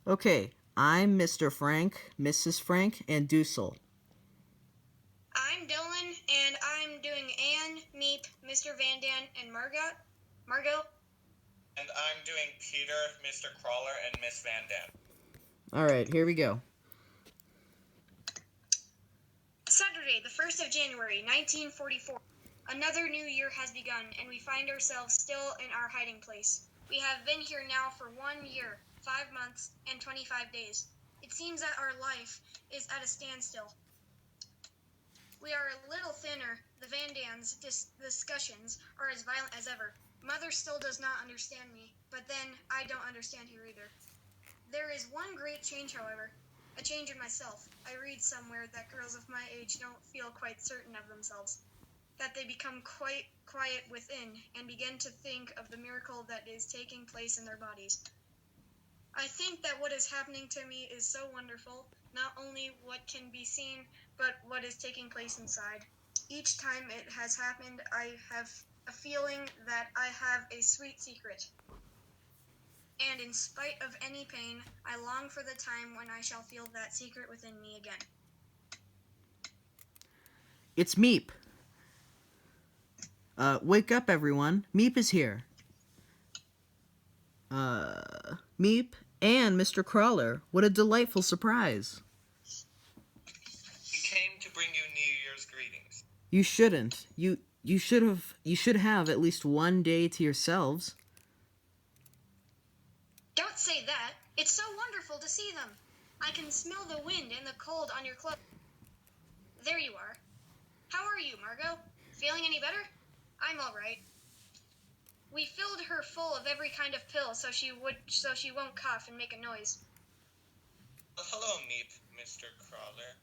Okay, I'm Mr. Frank, Mrs. Frank, and Dussel. I'm Dylan, and I'm doing Anne, Meep, Mr. Van Dan, and Margot. And I'm doing Peter, Mr. Crawler, and Miss Van Dam. Alright, here we go. Saturday, the 1st of January, 1944. Another new year has begun, and we find ourselves still in our hiding place. We have been here now for 1 year, 5 months, and 25 days. It seems that our life is at a standstill. We are a little thinner. The Van Dan's discussions are as violent as ever. Mother still does not understand me, but then I don't understand her either. There is one great change, however, a change in myself. I read somewhere that girls of my age don't feel quite certain of themselves, that they become quite quiet within and begin to think of the miracle that is taking place in their bodies. I think that what is happening to me is so wonderful, not only what can be seen, but what is taking place inside. Each time it has happened, I have a feeling that I have a sweet secret. And in spite of any pain, I long for the time when I shall feel that secret within me again. It's Meep. Wake up, everyone. Meep is here. Meep and Mr. Crawler. What a delightful surprise. We came to bring you New Year's greetings. You shouldn't. You should have at least one day to yourselves. Don't say that. It's so wonderful to see them. I can smell the wind and the cold on your clothes. There you are. How are you, Margot? Feeling any better? I'm all right. We filled her full of every kind of pill so she won't cough and make a noise. Well, hello, Meep, Mr. Crawler.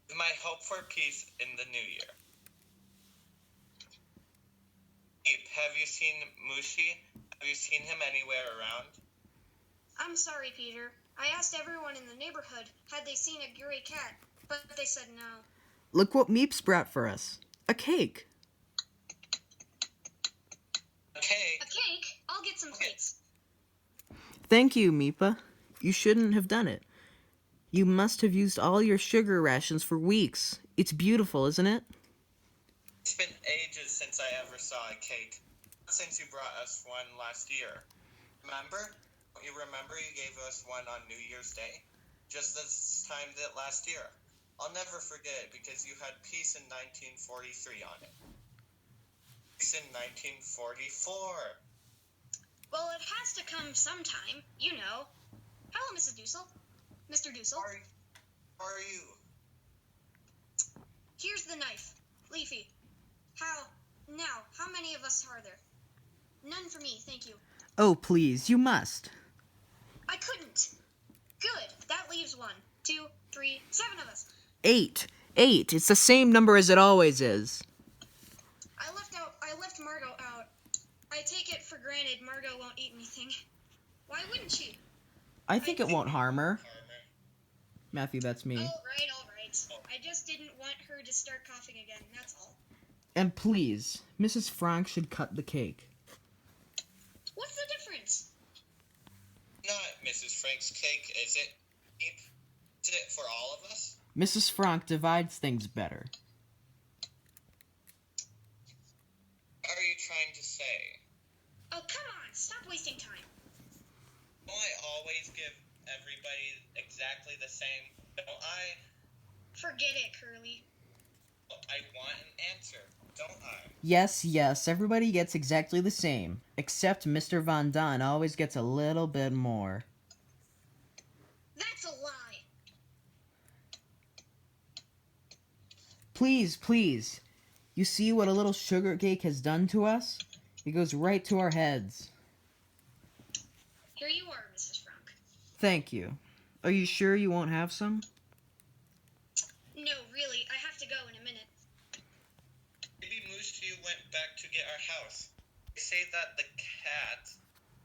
With my hope for peace in the new year. Meep, have you seen Mushi? Have you seen him anywhere around? I'm sorry, Peter. I asked everyone in the neighborhood had they seen a gray cat, but they said no. Look what Meep's brought for us. A cake. A cake? I'll get some plates. Thank you, Meepa. You shouldn't have done it. You must have used all your sugar rations for weeks. It's beautiful, isn't it? It's been ages since I ever saw a cake. Since you brought us one last year. Remember? Don't you remember you gave us one on New Year's Day? Just this time that last year. I'll never forget it because you had peace in 1943 on it. Peace in 1944. Well, it has to come sometime, you know. Hello, Mrs. Dussel. Mr. Dussel. How are you? Here's the knife. Leafy. How many of us are there? None for me, thank you. Oh, please, you must. I couldn't. Good. That leaves 1, 2, 3, 7 of us. 8. It's the same number as it always is. I left Margot out. I take it for granted Margot won't eat anything. Why wouldn't she? I think it won't harm her. Matthew, that's me. All right. I just didn't want her to start coughing again, that's all. And please, Mrs. Frank should cut the cake. What's the difference? Not Mrs. Frank's cake, is it? Is it for all of us? Mrs. Frank divides things better. What are you trying to say? Oh, come on, stop wasting time. Don't I always give everybody exactly the same? Don't I? Forget it, Curly. I want an answer, don't I? Yes, everybody gets exactly the same. Except Mr. Van Daan always gets a little bit more. That's a lie. Please. You see what a little sugar cake has done to us? It goes right to our heads. Here you are, Mrs. Frank. Thank you. Are you sure you won't have some? No, really, I have to go in a minute. Maybe Mushi went back to get our house. They say that the cat...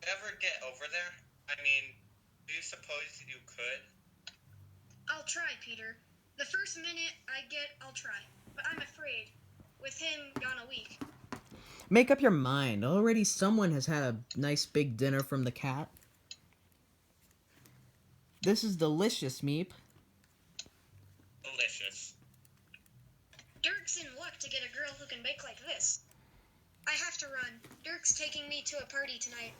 Ever get over there? I mean, do you suppose you could? I'll try, Peter. The first minute I get, I'll try. But I'm afraid. With him gone a week. Make up your mind. Already someone has had a nice big dinner from the cat. This is delicious, Meep. Delicious. Dirk's in luck to get a girl who can bake like this. I have to run. Dirk's taking me to a party tonight.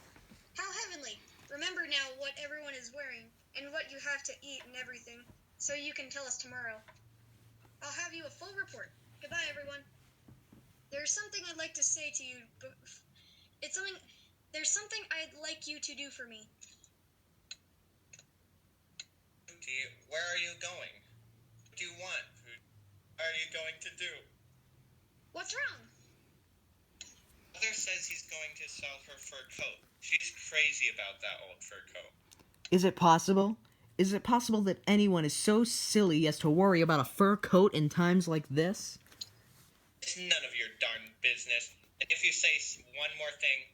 How heavenly. Remember now what everyone is wearing and what you have to eat and everything, so you can tell us tomorrow. I'll have you a full report. Goodbye, everyone. There's something I'd like to say to you, but there's something I'd like you to do for me. Where are you going? What do you want? What are you going to do? What's wrong? Mother says he's going to sell her fur coat. She's crazy about that old fur coat. Is it possible? Is it possible that anyone is so silly as to worry about a fur coat in times like this? It's none of your darn business. And if you say one more thing,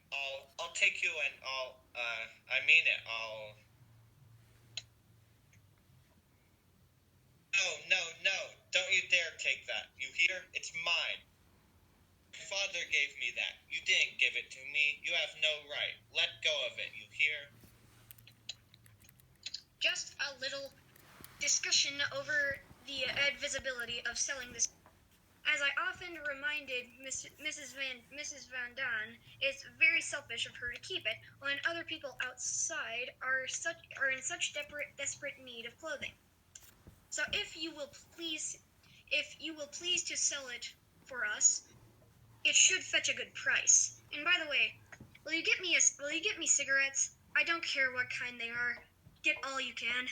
I'll take you and I mean it, No, don't you dare take that. You hear? It's mine. My father gave me that. You didn't give it to me. You have no right. Let go of it, you hear? Just a little discussion over the advisability of selling this. As I often reminded Mrs. Van Daan, it's very selfish of her to keep it when other people outside are in such desperate need of clothing. So if you will please to sell it for us, it should fetch a good price. And by the way, will you get me cigarettes? I don't care what kind they are. Get all you can.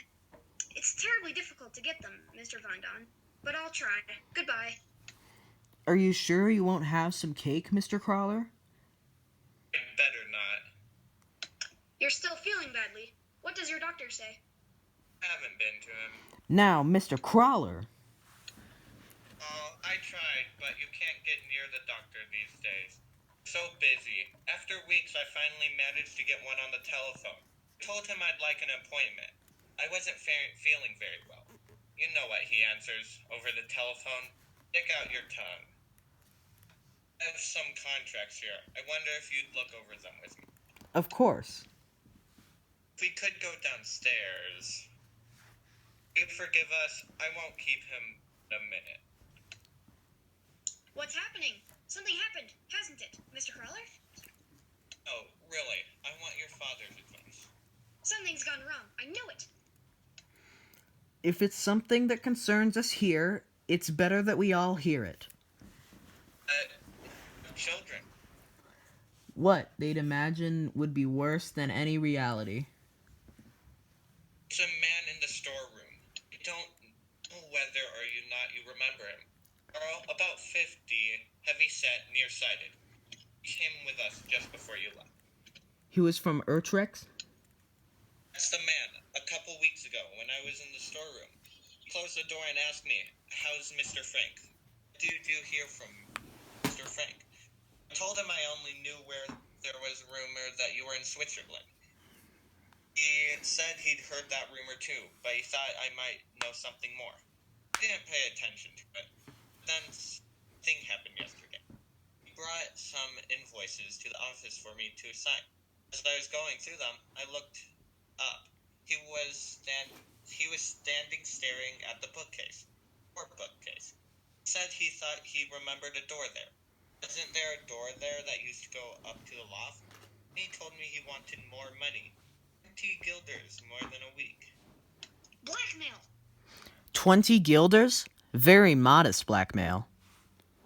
It's terribly difficult to get them, Mr. Van Daan, but I'll try. Goodbye. Are you sure you won't have some cake, Mr. Crawler? I better not. You're still feeling badly. What does your doctor say? I haven't been to him. Now, Mr. Crawler. Oh, I tried, but you can't get near the doctor these days. So busy. After weeks, I finally managed to get one on the telephone. I told him I'd like an appointment. I wasn't feeling very well. You know what he answers over the telephone. Stick out your tongue. I have some contracts here. I wonder if you'd look over them with me. Of course. If we could go downstairs. If you forgive us, I won't keep him a minute. What's happening? Something happened, hasn't it, Mr. Crawler? Oh, really? I want your father's advice. Something's gone wrong. I knew it. If it's something that concerns us here, it's better that we all hear it. Children. What they'd imagine would be worse than any reality. There's a man in the storeroom. I don't know whether or you remember him. Girl, about 50, heavy-set, nearsighted. He came with us just before you left. He was from Utrecht? That's the man. A couple weeks ago, when I was in the storeroom. He closed the door and asked me, "How's Mr. Frank? What did you hear from Mr. Frank?" I told him I only knew where there was rumor that you were in Switzerland. He said he'd heard that rumor too, but he thought I might know something more. I didn't pay attention to it. Then thing happened yesterday. He brought some invoices to the office for me to sign. As I was going through them, I looked up. He was standing staring at the bookcase. Or bookcase. He said he thought he remembered a door there. Wasn't there a door there that used to go up to the loft? He told me he wanted more money. 20 guilders, more than a week. Blackmail! 20 guilders? Very modest blackmail.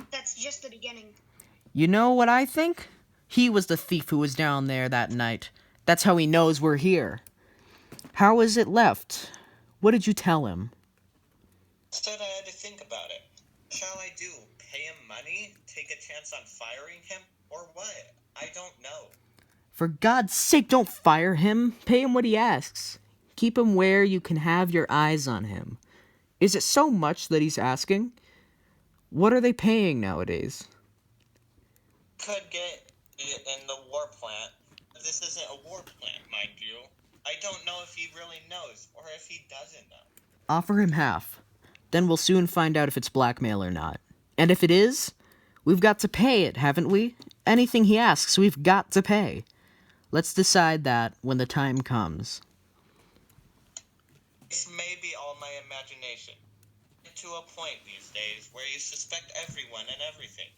That's just the beginning. You know what I think? He was the thief who was down there that night. That's how he knows we're here. How is it left? What did you tell him? I said I had to think about it. What shall I do? Pay him money? Take a chance on firing him? Or what? I don't know. For God's sake, don't fire him. Pay him what he asks. Keep him where you can have your eyes on him. Is it so much that he's asking? What are they paying nowadays? Could get it in the war plant. This isn't a war plant, mind you. I don't know if he really knows, or if he doesn't know. Offer him half. Then we'll soon find out if it's blackmail or not. And if it is, we've got to pay it, haven't we? Anything he asks, we've got to pay. Let's decide that when the time comes. This may be all my imagination. To a point these days where you suspect everyone and everything.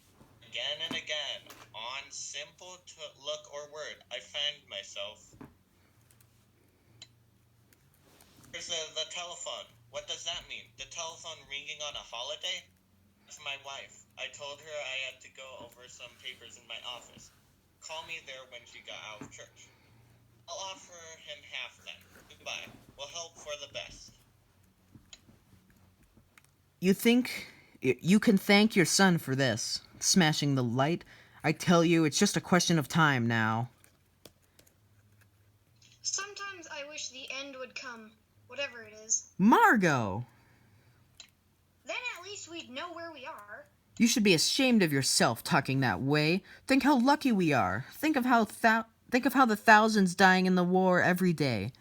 Again and again, on simple look or word, I find myself. There's the telephone. What does that mean? The telephone ringing on a holiday? That's my wife. I told her I had to go over some papers in my office. Call me there when she got out of church. I'll offer him half then. Goodbye. We'll hope for the best. You think you can thank your son for this? Smashing the light? I tell you, it's just a question of time now. Sometimes I wish the end would come, whatever it is. Margot! Then at least we'd know where we are. You should be ashamed of yourself talking that way. Think how lucky we are. Think of how the thousands dying in the war every day.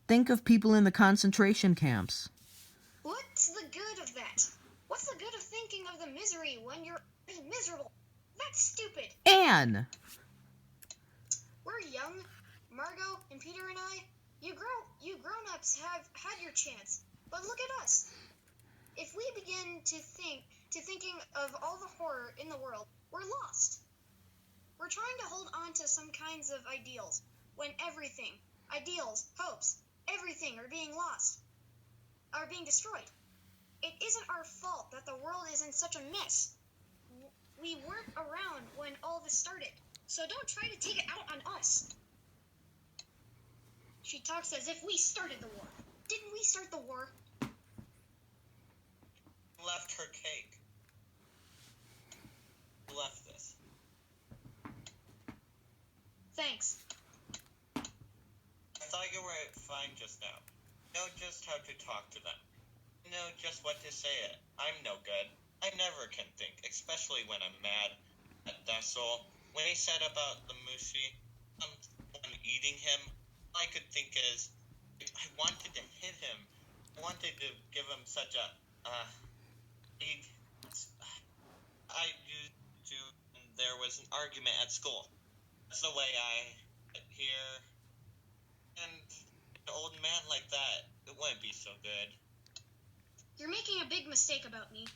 Think of people in the concentration camps. What's the good of that? What's the good of thinking of the misery when you're miserable? That's stupid. Anne! We're young. Margot and Peter and I, you grown-ups have had your chance. But look at us. If we begin thinking of all the horror in the world, we're lost. We're trying to hold on to some kinds of ideals when everything, ideals, hopes, everything are being lost, are being destroyed. It isn't our fault that the world is in such a mess. We weren't around when all this started, so don't try to take it out on us. She talks as if we started the war. Didn't we start the war? Left her cake. Left this. Thanks. I thought you were fine just now. Know just how to talk to them. Know just what to say it. I'm no good. I never can think, especially when I'm mad at Dessel. When he said about the Mushi, someone eating him, all I could think is, I wanted to hit him. I wanted to give him such a, I used to, there was an argument at school. That's the way I hear. And an old man like that, it wouldn't be so good. You're making a big mistake about me.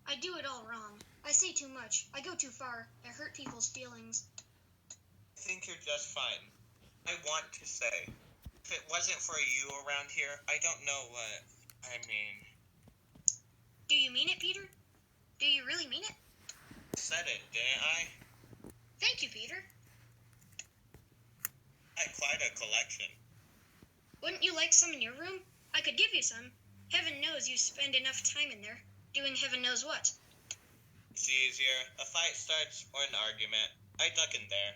I do it all wrong. I say too much. I go too far. I hurt people's feelings. I think you're just fine. I want to say, if it wasn't for you around here, I don't know what, I mean. Do you mean it, Peter? Do you really mean it? I said it, didn't I? Thank you, Peter. I had quite a collection. Wouldn't you like some in your room? I could give you some. Heaven knows you spend enough time in there, doing heaven knows what. It's easier. A fight starts or an argument. I duck in there.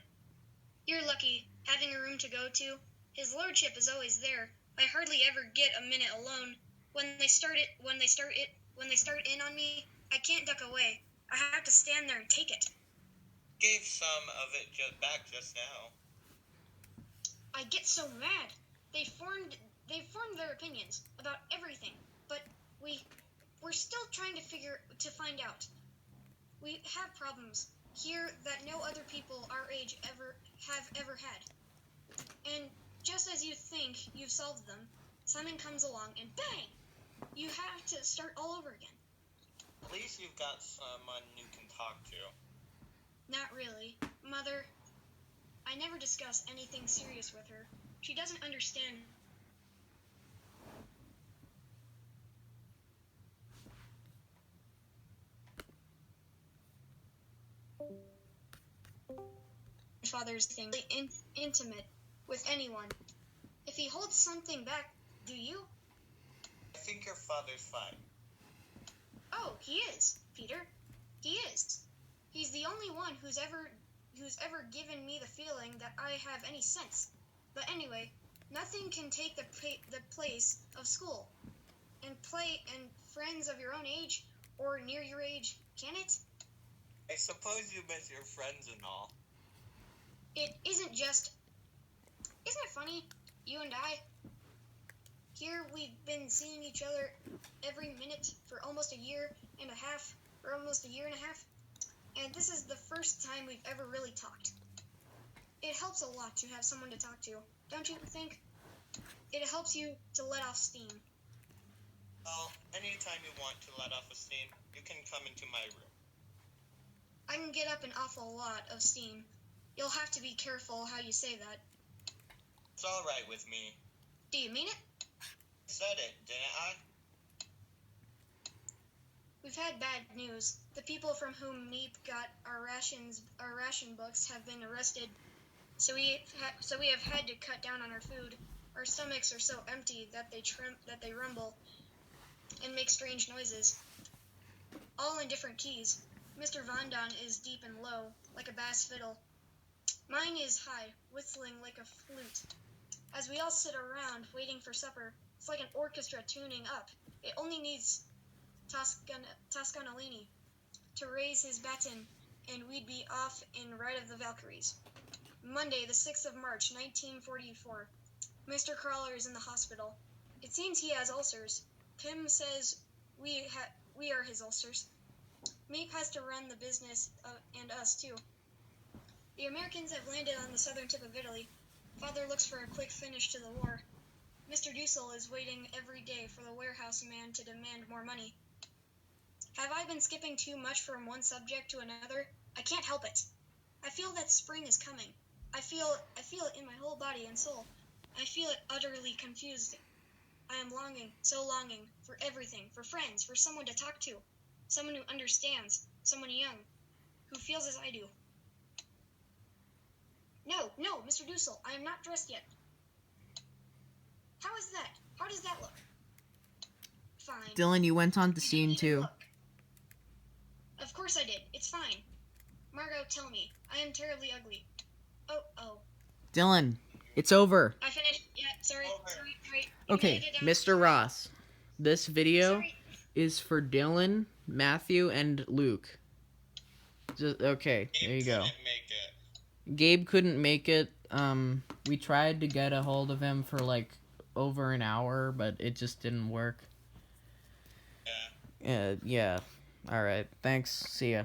You're lucky, having a room to go to. His lordship is always there. I hardly ever get a minute alone. When they start in on me, I can't duck away. I have to stand there and take it. Gave some of it back just now. I get so mad. They've formed their opinions about everything, but we're still trying to find out. We have problems here that no other people our age have ever had. And just as you think you've solved them, something comes along and bang! You have to start all over again. At least you've got someone you can talk to. Not really. Mother, I never discuss anything serious with her. She doesn't understand. Father's thing, intimate with anyone. If he holds something back, do you? I think your father's fine. Oh, he is, Peter. He is. He's the only one who's ever given me the feeling that I have any sense. But anyway, nothing can take the place of school and play and friends of your own age or near your age, can it? I suppose you miss your friends and all. It isn't just... Isn't it funny, you and I? Here we've been seeing each other every minute for almost a year and a half. and this is the first time we've ever really talked. It helps a lot to have someone to talk to, don't you think? It helps you to let off steam. Well, anytime you want to let off a steam, you can come into my room. I can get up an awful lot of steam. You'll have to be careful how you say that. It's alright with me. Do you mean it? I said it, didn't I? We've had bad news. The people from whom Meep got our ration books have been arrested. So we have had to cut down on our food. Our stomachs are so empty that they rumble and make strange noises, all in different keys. Mr. Vondon is deep and low, like a bass fiddle. Mine is high, whistling like a flute. As we all sit around waiting for supper, it's like an orchestra tuning up. It only needs Toscanolini to raise his baton, and we'd be off in Ride of the Valkyries. Monday, the 6th of March, 1944. Mr. Crawler is in the hospital. It seems he has ulcers. Pim says we are his ulcers. Meep has to run the business, and us too. The Americans have landed on the southern tip of Italy. Father looks for a quick finish to the war. Mr. Dussel is waiting every day for the warehouse man to demand more money. Have I been skipping too much from one subject to another? I can't help it. I feel that spring is coming. I feel it in my whole body and soul. I feel it utterly confused. I am longing, so longing, for everything, for friends, for someone to talk to, someone who understands, someone young, who feels as I do. No, Mr. Dussel, I am not dressed yet. How is that? How does that look? Fine. Dylan, you went on to You scene didn't even 2. look. Of course I did. It's fine. Margot, tell me. I am terribly ugly. Oh. Dylan, it's over. I finished. Yeah, sorry. You Okay, can edit it down. Mr. Ross, this video Sorry. is for Dylan, Matthew, and Luke. Okay, there you go. Couldn't make it. Gabe couldn't make it. We tried to get a hold of him for like over an hour, but it just didn't work. Yeah. Yeah. All right. Thanks. See ya.